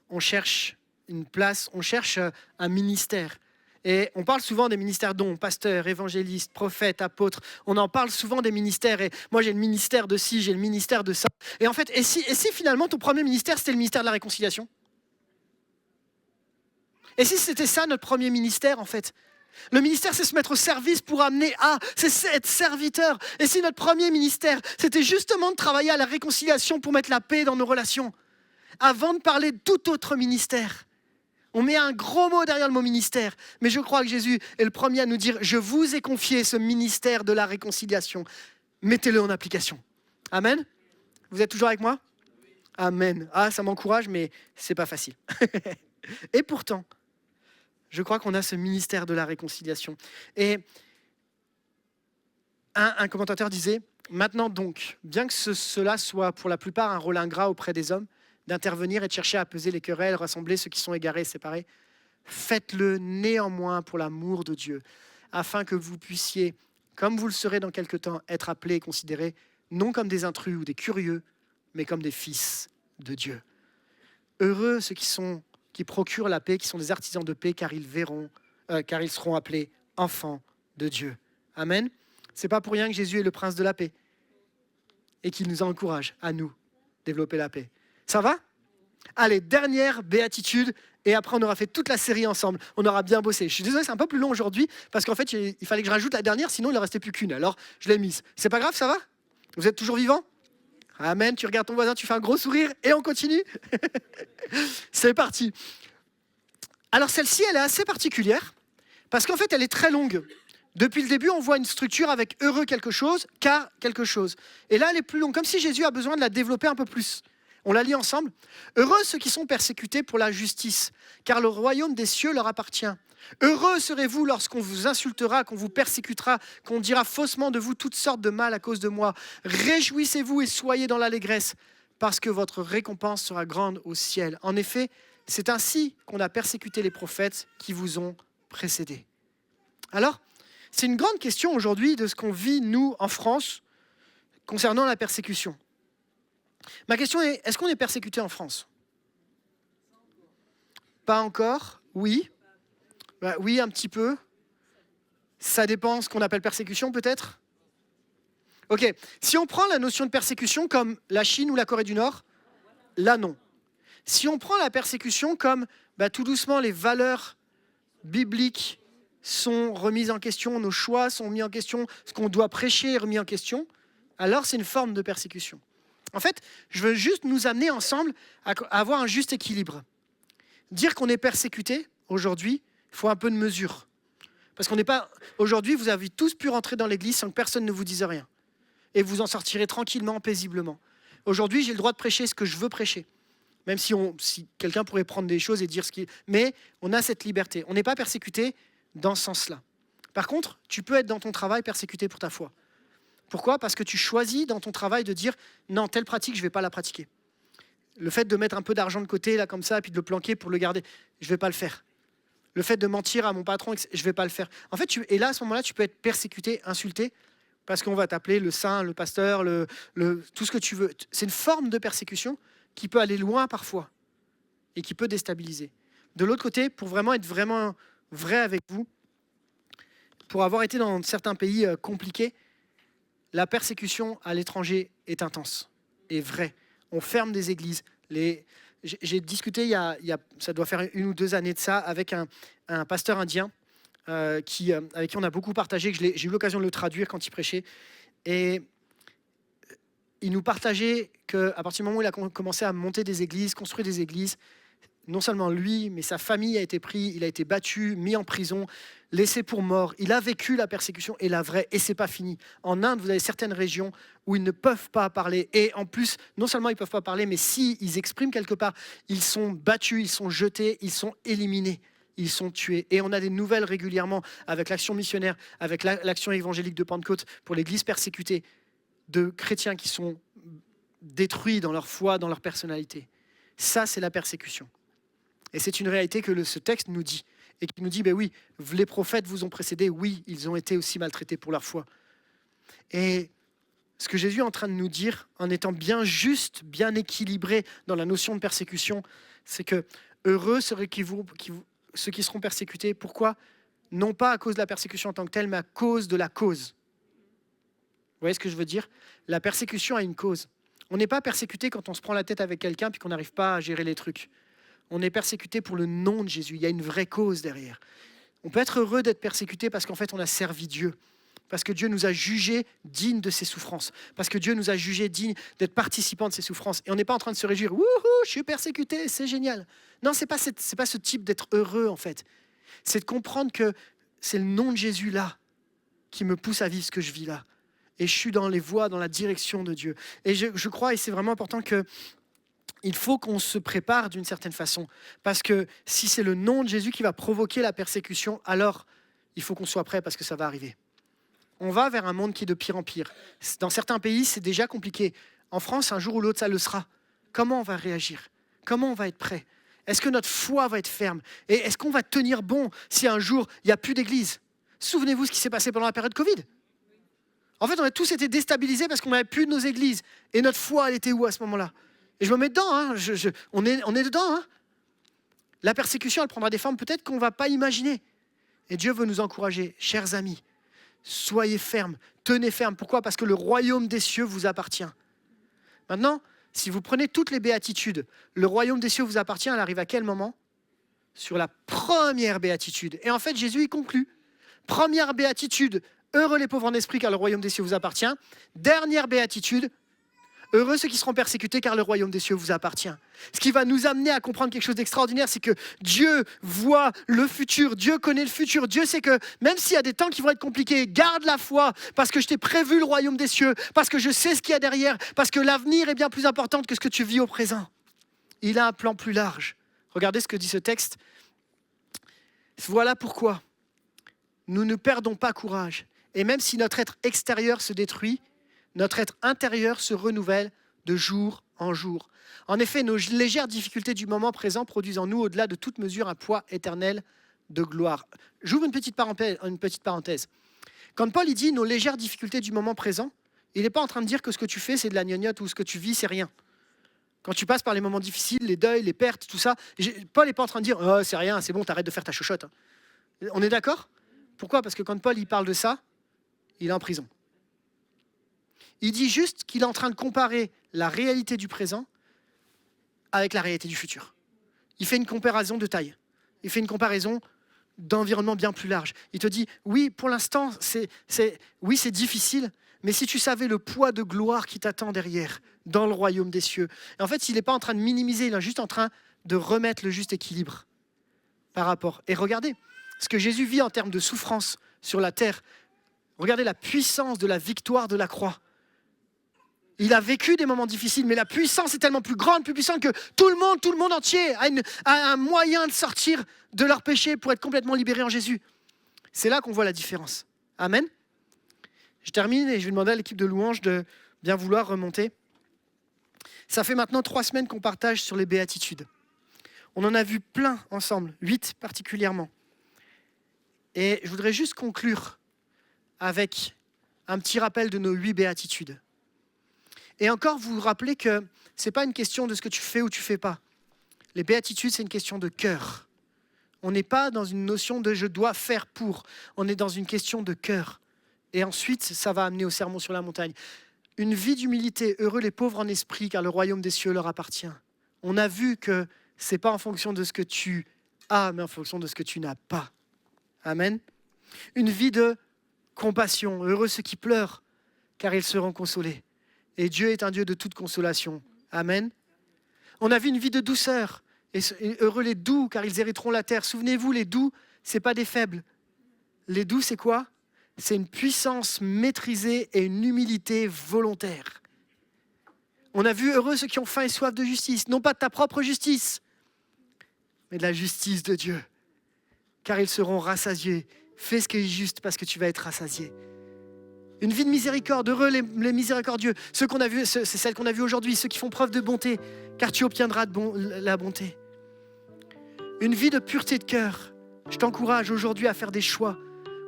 on cherche une place, on cherche un ministère. Et on parle souvent des ministères dons, pasteurs, évangélistes, prophètes, apôtres. On en parle souvent des ministères. Et moi, j'ai le ministère de ci, j'ai le ministère de ça. Et en fait, et si finalement ton premier ministère, c'était le ministère de la réconciliation ? Et si c'était ça notre premier ministère, en fait ? Le ministère, c'est se mettre au service pour amener c'est être serviteur. Et si notre premier ministère, c'était justement de travailler à la réconciliation pour mettre la paix dans nos relations, avant de parler de tout autre ministère. On met un gros mot derrière le mot ministère, mais je crois que Jésus est le premier à nous dire « Je vous ai confié ce ministère de la réconciliation. Mettez-le en application. » Amen. Vous êtes toujours avec moi ? Amen. Ah, ça m'encourage, mais c'est pas facile. Et pourtant, je crois qu'on a ce ministère de la réconciliation. Et un commentateur disait « Maintenant donc, bien que cela soit pour la plupart un rôle ingrat auprès des hommes, d'intervenir et de chercher à apaiser les querelles, rassembler ceux qui sont égarés et séparés. Faites-le néanmoins pour l'amour de Dieu, afin que vous puissiez, comme vous le serez dans quelque temps, être appelés et considérés, non comme des intrus ou des curieux, mais comme des fils de Dieu. Heureux ceux qui procurent la paix, qui sont des artisans de paix, car ils seront appelés enfants de Dieu. Amen. C'est pas pour rien que Jésus est le prince de la paix et qu'il nous encourage à nous développer la paix. Ça va ? Allez, dernière béatitude, et après on aura fait toute la série ensemble. On aura bien bossé. Je suis désolé, c'est un peu plus long aujourd'hui, parce qu'en fait, il fallait que je rajoute la dernière, sinon il ne restait plus qu'une. Alors, je l'ai mise. C'est pas grave, ça va ? Vous êtes toujours vivants ? Amen, tu regardes ton voisin, tu fais un gros sourire, et on continue. C'est parti. Alors celle-ci, elle est assez particulière, parce qu'en fait, elle est très longue. Depuis le début, on voit une structure avec « heureux quelque chose », « car quelque chose ». Et là, elle est plus longue, comme si Jésus a besoin de la développer un peu plus. On la lit ensemble. Heureux ceux qui sont persécutés pour la justice, car le royaume des cieux leur appartient. Heureux serez-vous lorsqu'on vous insultera, qu'on vous persécutera, qu'on dira faussement de vous toutes sortes de mal à cause de moi. Réjouissez-vous et soyez dans l'allégresse, parce que votre récompense sera grande au ciel. En effet, c'est ainsi qu'on a persécuté les prophètes qui vous ont précédés. Alors, c'est une grande question aujourd'hui de ce qu'on vit, nous, en France, concernant la persécution. Ma question est, est-ce qu'on est persécuté en France ? Pas encore, oui. Oui, un petit peu. Ça dépend ce qu'on appelle persécution, peut-être ? Ok, si on prend la notion de persécution comme la Chine ou la Corée du Nord, là non. Si on prend la persécution comme tout doucement les valeurs bibliques sont remises en question, nos choix sont mis en question, ce qu'on doit prêcher est remis en question, alors c'est une forme de persécution. En fait, je veux juste nous amener ensemble à avoir un juste équilibre. Dire qu'on est persécuté, aujourd'hui, il faut un peu de mesure. Parce qu'on n'est pas... Aujourd'hui, vous avez tous pu rentrer dans l'église sans que personne ne vous dise rien. Et vous en sortirez tranquillement, paisiblement. Aujourd'hui, j'ai le droit de prêcher ce que je veux prêcher. Même si quelqu'un pourrait prendre des choses et dire ce qu'il... Mais on a cette liberté. On n'est pas persécuté dans ce sens-là. Par contre, tu peux être dans ton travail persécuté pour ta foi. Pourquoi ? Parce que tu choisis dans ton travail de dire « Non, telle pratique, je ne vais pas la pratiquer. » Le fait de mettre un peu d'argent de côté, là, comme ça, et puis de le planquer pour le garder, je ne vais pas le faire. Le fait de mentir à mon patron, je ne vais pas le faire. En fait, et là, à ce moment-là, tu peux être persécuté, insulté, parce qu'on va t'appeler le saint, le pasteur, tout ce que tu veux. C'est une forme de persécution qui peut aller loin parfois et qui peut déstabiliser. De l'autre côté, pour vraiment être vraiment vrai avec vous, pour avoir été dans certains pays compliqués, la persécution à l'étranger est intense et vraie. On ferme des églises. J'ai discuté, ça doit faire 1 ou 2 années de ça, avec un pasteur indien avec qui on a beaucoup partagé, que j'ai eu l'occasion de le traduire quand il prêchait. Et il nous partageait qu'à partir du moment où il a commencé à monter des églises, construire des églises, non seulement lui, mais sa famille a été pris, il a été battu, mis en prison, laissé pour mort. Il a vécu la persécution et la vraie, et c'est pas fini. En Inde, vous avez certaines régions où ils ne peuvent pas parler. Et en plus, non seulement ils ne peuvent pas parler, mais s'ils expriment quelque part, ils sont battus, ils sont jetés, ils sont éliminés, ils sont tués. Et on a des nouvelles régulièrement avec l'action missionnaire, avec l'action évangélique de Pentecôte pour l'Église persécutée, de chrétiens qui sont détruits dans leur foi, dans leur personnalité. Ça, c'est la persécution. Et c'est une réalité que ce texte nous dit. Et qui nous dit, ben oui, les prophètes vous ont précédés, oui, ils ont été aussi maltraités pour leur foi. Et ce que Jésus est en train de nous dire, en étant bien juste, bien équilibré dans la notion de persécution, c'est que heureux seraient ceux qui seront persécutés. Pourquoi ? Non pas à cause de la persécution en tant que telle, mais à cause de la cause. Vous voyez ce que je veux dire ? La persécution a une cause. On n'est pas persécuté quand on se prend la tête avec quelqu'un puis qu'on n'arrive pas à gérer les trucs. On est persécuté pour le nom de Jésus. Il y a une vraie cause derrière. On peut être heureux d'être persécuté parce qu'en fait, on a servi Dieu. Parce que Dieu nous a jugés dignes de ses souffrances. Parce que Dieu nous a jugés dignes d'être participants de ses souffrances. Et on n'est pas en train de se réjouir. « Wouhou, je suis persécuté, c'est génial !» Non, c'est pas ce type d'être heureux, en fait. C'est de comprendre que c'est le nom de Jésus là qui me pousse à vivre ce que je vis là. Et je suis dans les voies, dans la direction de Dieu. Et je crois, et c'est vraiment important il faut qu'on se prépare d'une certaine façon. Parce que si c'est le nom de Jésus qui va provoquer la persécution, alors il faut qu'on soit prêt parce que ça va arriver. On va vers un monde qui est de pire en pire. Dans certains pays, c'est déjà compliqué. En France, un jour ou l'autre, ça le sera. Comment on va réagir ? Comment on va être prêt ? Est-ce que notre foi va être ferme ? Et est-ce qu'on va tenir bon si un jour, il n'y a plus d'église ? Souvenez-vous ce qui s'est passé pendant la période Covid. En fait, on a tous été déstabilisés parce qu'on n'avait plus de nos églises. Et notre foi, elle était où à ce moment-là ? Et je me mets dedans, hein. On est dedans. Hein. La persécution, elle prendra des formes peut-être qu'on ne va pas imaginer. Et Dieu veut nous encourager, chers amis, soyez fermes, tenez ferme. Pourquoi ? Parce que le royaume des cieux vous appartient. Maintenant, si vous prenez toutes les béatitudes, le royaume des cieux vous appartient, elle arrive à quel moment ? Sur la première béatitude. Et en fait, Jésus, il conclut. Première béatitude, heureux les pauvres en esprit, car le royaume des cieux vous appartient. Dernière béatitude, heureux ceux qui seront persécutés, car le royaume des cieux vous appartient. Ce qui va nous amener à comprendre quelque chose d'extraordinaire, c'est que Dieu voit le futur, Dieu connaît le futur. Dieu sait que même s'il y a des temps qui vont être compliqués, garde la foi, parce que je t'ai prévu le royaume des cieux, parce que je sais ce qu'il y a derrière, parce que l'avenir est bien plus important que ce que tu vis au présent. Il a un plan plus large. Regardez ce que dit ce texte. Voilà pourquoi nous ne perdons pas courage. Et même si notre être extérieur se détruit, notre être intérieur se renouvelle de jour en jour. En effet, nos légères difficultés du moment présent produisent en nous, au-delà de toute mesure, un poids éternel de gloire. J'ouvre une petite parenthèse. Quand Paul il dit nos légères difficultés du moment présent, il n'est pas en train de dire que ce que tu fais, c'est de la gnognotte ou ce que tu vis, c'est rien. Quand tu passes par les moments difficiles, les deuils, les pertes, tout ça, Paul n'est pas en train de dire oh, c'est rien, c'est bon, t'arrêtes de faire ta chochotte. On est d'accord ? Pourquoi ? Parce que quand Paul il parle de ça, il est en prison. Il dit juste qu'il est en train de comparer la réalité du présent avec la réalité du futur. Il fait une comparaison de taille. Il fait une comparaison d'environnement bien plus large. Il te dit, oui, pour l'instant, c'est difficile, mais si tu savais le poids de gloire qui t'attend derrière, dans le royaume des cieux. Et en fait, il n'est pas en train de minimiser, il est juste en train de remettre le juste équilibre par rapport. Et regardez, ce que Jésus vit en termes de souffrance sur la terre, regardez la puissance de la victoire de la croix. Il a vécu des moments difficiles, mais la puissance est tellement plus grande, plus puissante que tout le monde entier a un moyen de sortir de leur péché pour être complètement libéré en Jésus. C'est là qu'on voit la différence. Amen. Je termine et je vais demander à l'équipe de louange de bien vouloir remonter. Ça fait maintenant 3 semaines qu'on partage sur les béatitudes. On en a vu plein ensemble, 8 particulièrement. Et je voudrais juste conclure avec un petit rappel de nos 8 béatitudes. Et encore, vous vous rappelez que ce n'est pas une question de ce que tu fais ou tu ne fais pas. Les béatitudes, c'est une question de cœur. On n'est pas dans une notion de « je dois faire pour ». On est dans une question de cœur. Et ensuite, ça va amener au sermon sur la montagne. Une vie d'humilité, heureux les pauvres en esprit, car le royaume des cieux leur appartient. On a vu que ce n'est pas en fonction de ce que tu as, mais en fonction de ce que tu n'as pas. Amen. Une vie de compassion, heureux ceux qui pleurent, car ils seront consolés. Et Dieu est un Dieu de toute consolation. Amen. On a vu une vie de douceur, et heureux les doux, car ils hériteront la terre. Souvenez-vous, les doux, ce n'est pas des faibles. Les doux, c'est quoi ? C'est une puissance maîtrisée et une humilité volontaire. On a vu heureux ceux qui ont faim et soif de justice, non pas de ta propre justice, mais de la justice de Dieu. Car ils seront rassasiés. Fais ce qui est juste parce que tu vas être rassasié. Une vie de miséricorde, heureux les miséricordieux. Ceux qu'on a vus, c'est celles qu'on a vues aujourd'hui, ceux qui font preuve de bonté, car tu obtiendras la bonté. Une vie de pureté de cœur. Je t'encourage aujourd'hui à faire des choix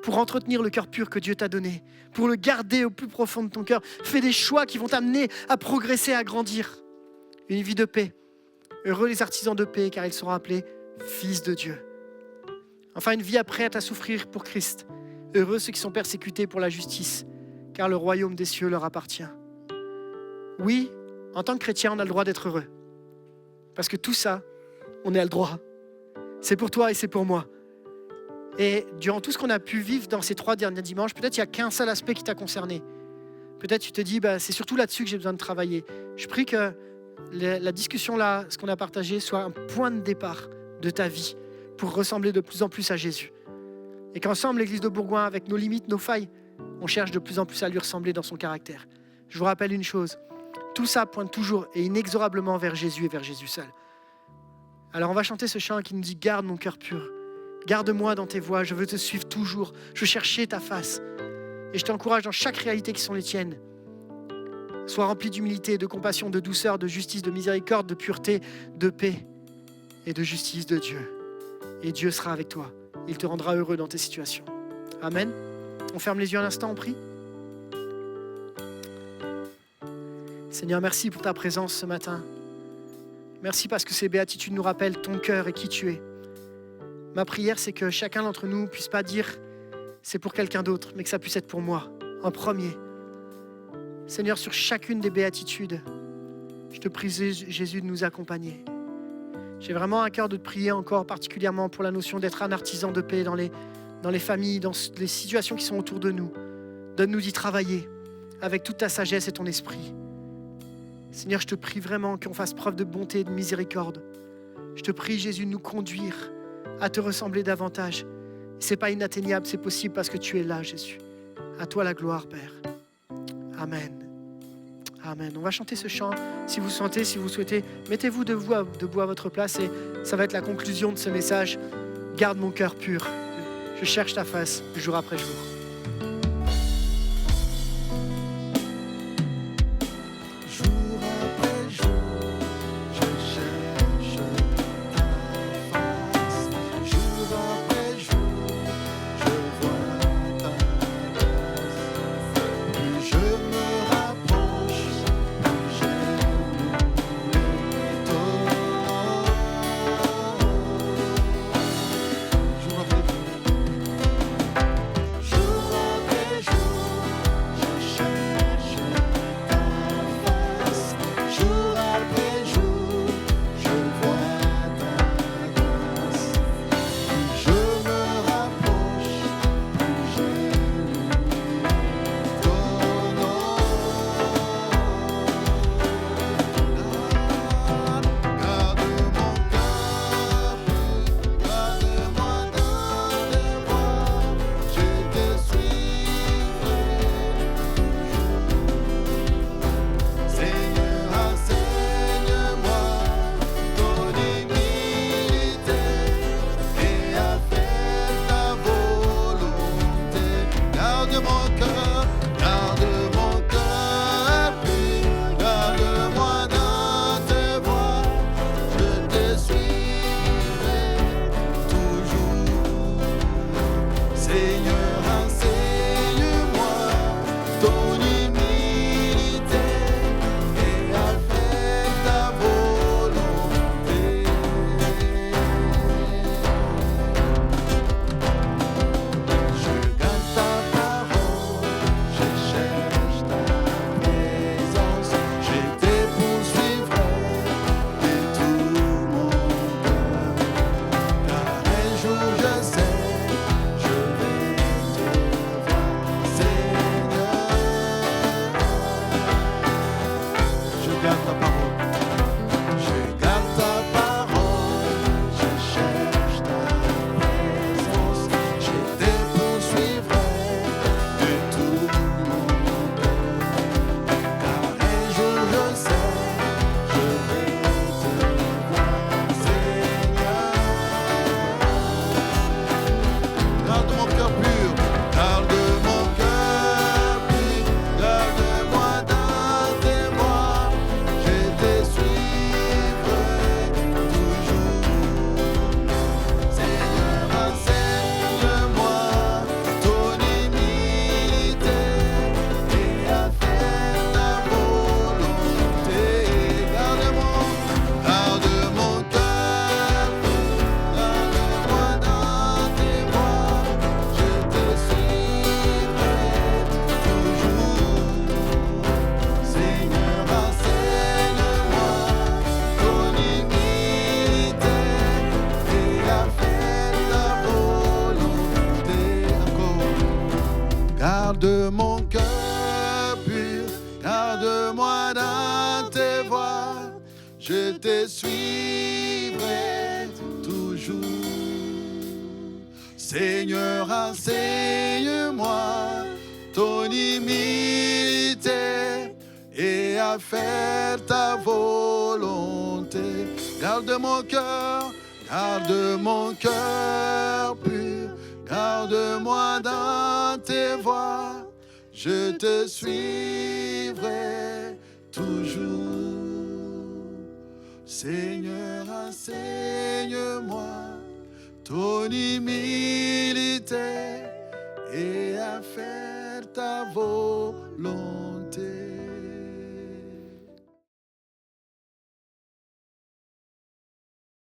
pour entretenir le cœur pur que Dieu t'a donné, pour le garder au plus profond de ton cœur. Fais des choix qui vont t'amener à progresser, à grandir. Une vie de paix. Heureux les artisans de paix, car ils seront appelés fils de Dieu. Enfin, une vie prête à souffrir pour Christ. Heureux ceux qui sont persécutés pour la justice, car le royaume des cieux leur appartient. Oui, en tant que chrétien, on a le droit d'être heureux. Parce que tout ça, on a le droit. C'est pour toi et c'est pour moi. Et durant tout ce qu'on a pu vivre dans ces 3 derniers dimanches, peut-être il n'y a qu'un seul aspect qui t'a concerné. Peut-être tu te dis, c'est surtout là-dessus que j'ai besoin de travailler. Je prie que la discussion là, ce qu'on a partagé, soit un point de départ de ta vie pour ressembler de plus en plus à Jésus. Et qu'ensemble, l'Église de Bourgoin, avec nos limites, nos failles, on cherche de plus en plus à lui ressembler dans son caractère. Je vous rappelle une chose, tout ça pointe toujours et inexorablement vers Jésus et vers Jésus seul. Alors on va chanter ce chant qui nous dit « Garde mon cœur pur ». Garde-moi dans tes voies, je veux te suivre toujours, je veux chercher ta face. Et je t'encourage dans chaque réalité qui sont les tiennes. Sois rempli d'humilité, de compassion, de douceur, de justice, de miséricorde, de pureté, de paix et de justice de Dieu. Et Dieu sera avec toi. Il te rendra heureux dans tes situations. Amen. On ferme les yeux un instant, on prie. Seigneur, merci pour ta présence ce matin. Merci parce que ces béatitudes nous rappellent ton cœur et qui tu es. Ma prière, c'est que chacun d'entre nous ne puisse pas dire c'est pour quelqu'un d'autre, mais que ça puisse être pour moi, en premier. Seigneur, sur chacune des béatitudes, je te prie, Jésus, de nous accompagner. J'ai vraiment un cœur de te prier encore particulièrement pour la notion d'être un artisan de paix dans les familles, dans les situations qui sont autour de nous. Donne-nous d'y travailler avec toute ta sagesse et ton esprit. Seigneur, je te prie vraiment qu'on fasse preuve de bonté et de miséricorde. Je te prie, Jésus, de nous conduire à te ressembler davantage. Ce n'est pas inatteignable, c'est possible parce que tu es là, Jésus. À toi la gloire, Père. Amen. Amen. On va chanter ce chant. Si vous sentez, si vous souhaitez, mettez-vous debout à votre place et ça va être la conclusion de ce message. Garde mon cœur pur. Je cherche ta face jour après jour. je te suivrai toujours. Seigneur, enseigne-moi ton humilité et à faire ta volonté. Garde mon cœur pur, garde-moi dans tes voies, je te suivrai toujours. Seigneur, enseigne-moi ton humilité et à faire ta volonté.